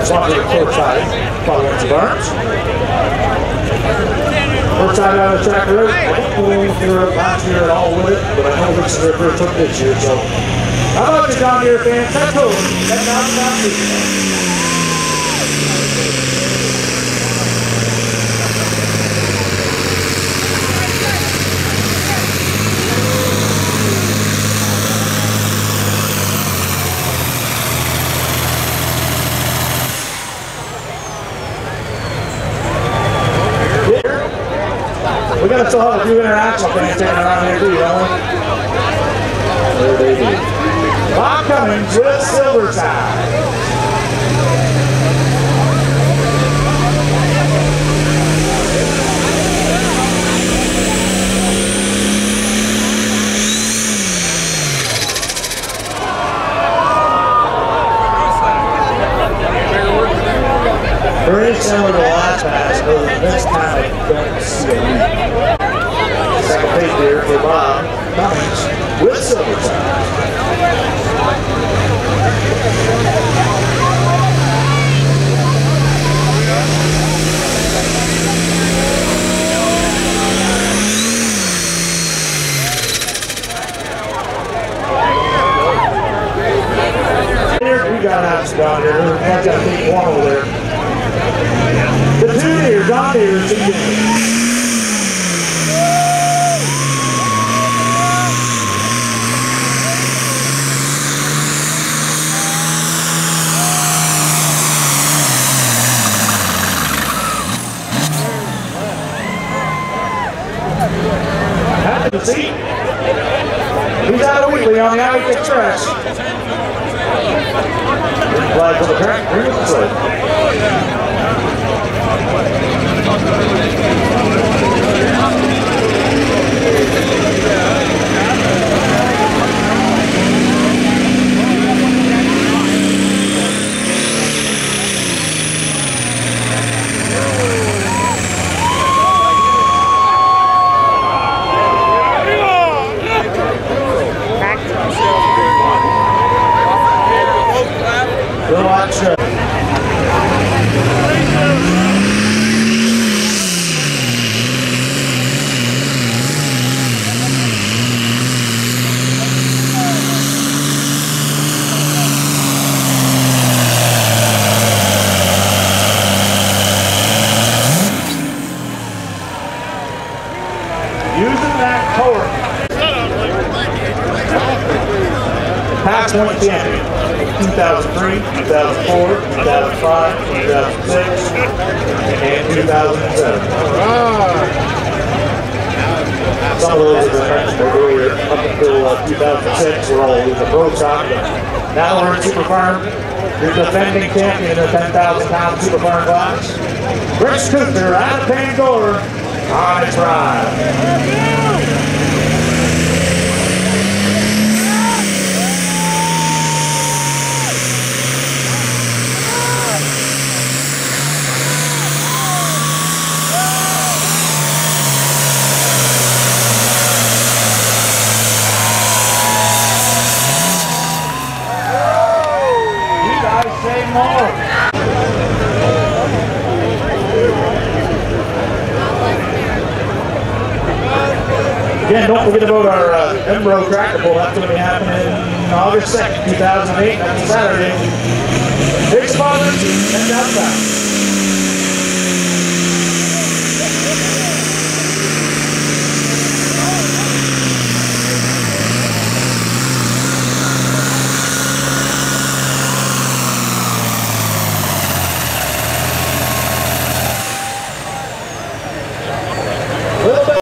Swap to the court side. Following to Burns. Court side out of the track road. I don't know if they were last year at all with it, but I know this is their first one this year. So, how about you, John Deere fans? That's cool. That's not we got to still have a few international fans standing around here too, don't we? There they do. Bob Cummings with silver tie. Very similar to the last pass, but this time I don't see it. Second page here for Bob Cummings with silver tie. We got apps down here. I've got to take one over there. The two here, John Deere, together. Happy to see. He's out of Wheatley on the Ivy Express. Flag for the track, green with the sled. Past one champion, 2003, 2004, 2005, 2006, and 2007. Some of those that I mentioned earlier, up until 2006, were all in the pro stock. Now we're in Super Farm. Your defending champion in the 10,000-pound Super Farm class. Rick Cooper out of Pandora on its ride. Again, don't forget about our Embro Tractor Pull. That's going to be happening August 2nd, 2008. That's Saturday. Big sponsors, 10,000 pounds.